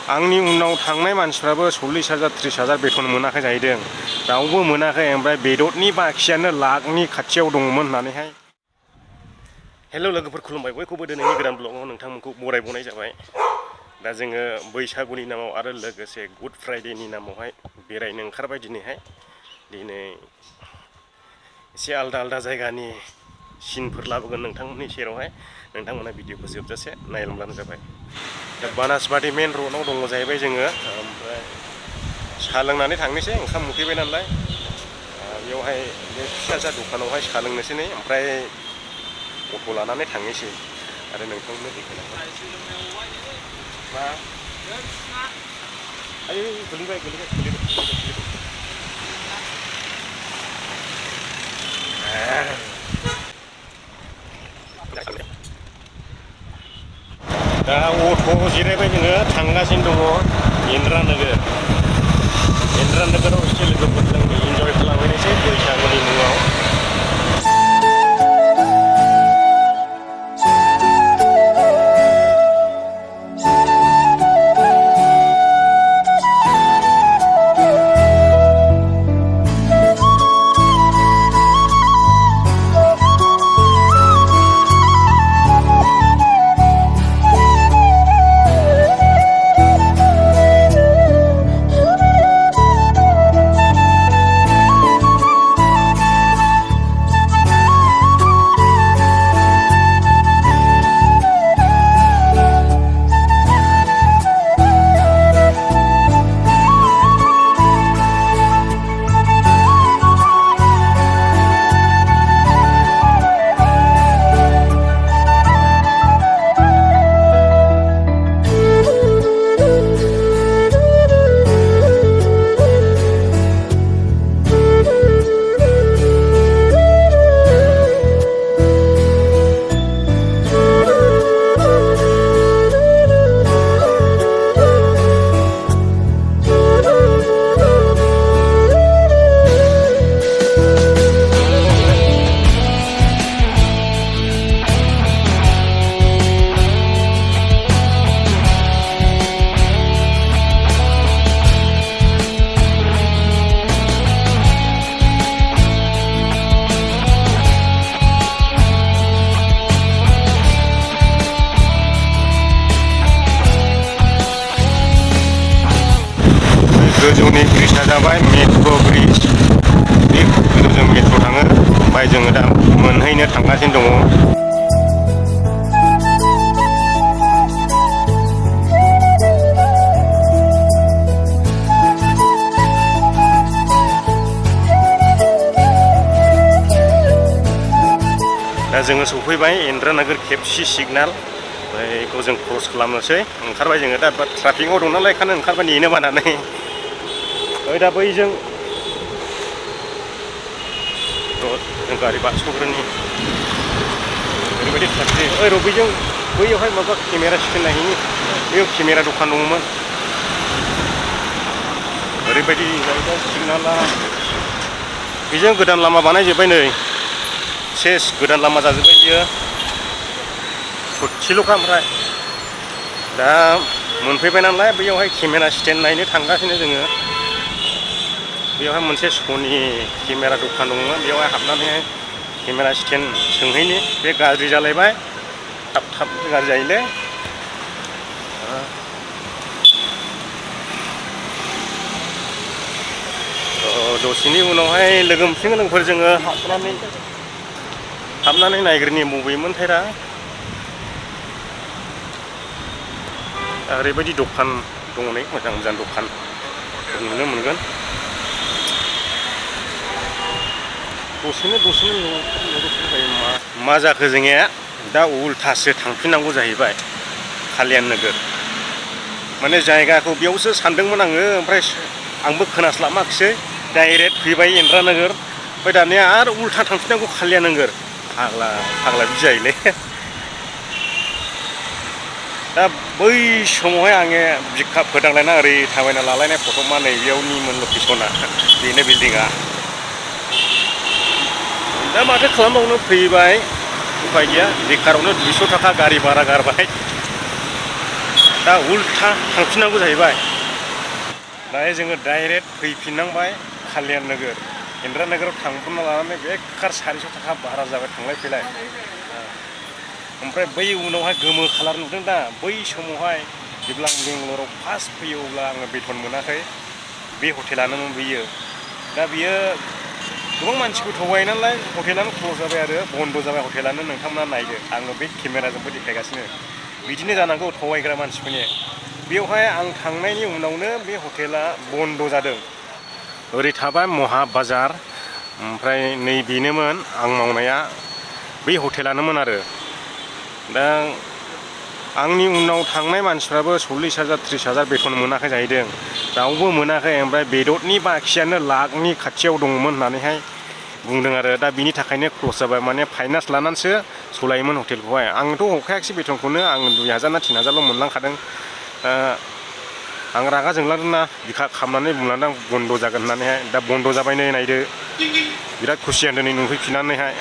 आंनि उनाव थांनाय मानसिफ्राबो 40,000 30,000 बेथन मोनाखै जाहैदों। रावबो मोनाखै। ओमफ्राय बेदरनि बाखियानो लाखनि खाथियाव दङमोन होननानैहाय। हेल' लोगोफोर, खुलुमबाय बयखौबो दिनैनि गोदान ब्लगाव नोंथांमोनखौ बरायबावनाय जाबाय। दा जोङो बैसागुनि नामाव आरो लोगोसे गुड फ्राइडेनि नामावहाय बेरायनो ओंखारबाय दिनै एसे आलदा आलदा जायगानि सिनफोर लाबोगोन नोंथांमोननि सेरावहाय। नोंथांमोना भिडिअखौ जोबजासे नायलांब्लानो जाबाय। दा बानासबाति मेन र'डआव दङ जाहैबाय जोङो। ओमफ्राय साहा लोंनानै थांनोसै, ओंखाम उखैबाय नालाय। बेयावहाय बे फिसा दखानावहाय साहा लोंनोसै नै, ओमफ्राय अट' लानानै थांनोसै आरो नोंथांमोननो देखायलांबाय। मा आयै गोलैबाय दा अट'आव जिरायबाय जोङो, थांगासिनो दङ इन्द्रानोगोर। इन्द्रानोगोराव एसे लोगोफोरजों इन्जय खालामहैनोसै बैसागुनि मुङाव। गोजौनि ब्रिजआ जाबाय मेट्र' ब्रिज। बे गोजौजों मेट्र' थाङो। ओमफ्राय जोङो दा मोनहैनो थांगासिनो दङ। दा जोङो सफैबाय इन्द्रानोगोर खेबसि सिगनाल। बेखौ जों क्रस खालामनोसै ओंखारबाय जोङो। दा ट्राफिकआव दं नालाय बेखायनो ओंखारबाय नेनो बानानै। दा बैजों जों गारि बारस'ग्रोनि। ओरैबायदि ट्राफिक। बैजों बैयावहाय माबा केमेरा स्टेन्ड नायहैनि। बेयाव केमेरा दखान दङमोन। ओरैबायदि जाहैबाय सिगनाला। बेजों गोदान लामा बानायजोब्बाय नै, सेस गोदान लामा जाजोब्बाय बियो। ससेल'खा। ओमफ्राय दा मोनफैबाय नालाय बैयावहाय केमेरा स्टेन्ड नायनो थांगासिनो जोङो। बेवहाय मोनसे सनि केमेरा दखान दंमोन, बेवहाय हाबनानैहाय केमेरा स्टेन्ड सोंहैनि। बे गाज्रि जालायबाय, थाब गाज्रि जायोलै। दसेनि उनावहाय लोगो मोनफिनगोन लोगोफोर। जोङो हाबनानै नायग्रोनि बबेमोनथायरा। ओरैबायदि दखान दङ नै, मोजां मोजां दखान नुनो मोनगोन। दसेनो मा जाखो जोंनिया दा उल्थासो थांफिननांगौ जाहैबाय कालियान नोगोर। माने जायगाखौ बेयावसो सानदोंमोन आङो, ओमफ्राय आंबो खोनास्लाबाखिसै। डाइरेक्ट फैबाय इन्द्रानोगोर। ओमफ्राय दानिया आरो उल्था थांफिननांगौ कालियान नोगोर। फाग्ला बिदि जायोलै। दा बै समावहाय आङो बिखा फोदांलायना ओरै थाबायना लालायनाय फट'मा नैबेयावनिमोन लकेसना। बेनो बिल्डिङा। दा माथो खालामबावनो, फैबाय उफाय गैया। बेकारावनो 200 थाखा गारि भारा गारबाय। दा उल्था थांफिननांगौ जाहैबाय दायो जोङो डाइरेक्ट फैफिननांबाय कालियान नोगोर इन्द्रा नोगोराव थांब्रबना लानानै बेकार 400 थाखा भारा जाबाय थांलाय फैलाय ओमफ्राय बै उनावहाय गोमो खालार नुदों दा बै समावहाय जेब्ला आं बेंगलराव फार्स्ट फैयो अब्ला आङो बेथन मोनाखै बे हटेलानोमोन बियो दा बियो गोबां मानसिखौ थगायो नालाय हटेलानो क्ल'ज जाबाय आरो बन्द' जाबाय हटेलानो नोंथांमोना नायदो आङो बे केमेराजोंबो देखायगासिनो बिदिनो जानांगौ थगायग्रा मानसिफोरनि बेवहाय आं थांनायनि उनावनो बे हटेला बन्द' जादों ओरै थाबाय महा बाजार ओमफ्राय नै बेनोमोन आं मावनाया बै हटेलानोमोन आरो दा आंनि उनाव थांनाय मानसिफ्राबो 40,000 30,000 बेथन मोनाखै जाहैदों रावबो मोनाखै ओमफ्राय बेदरनि बाखियानो लाखनि खाथियाव दङमोन होननानैहाय बुंदों आरो दा बिनि थाखायनो क्ल'ज जाबाय माने फाइनान्स लानानैसो सलायोमोन हटेलखौहाय आंथ' हखायाखिसै बेथनखौनो आं 2,000 ना 3,000ल' मोनलांखादों आं रागा जोंलांदोंना बिखा खालामनानै बुंलांदों बन्द' जागोन होननानैहाय दा बन्द' जाबाय नै नायदो बिराद खुसि जादों नै नुफैफिननानैहाय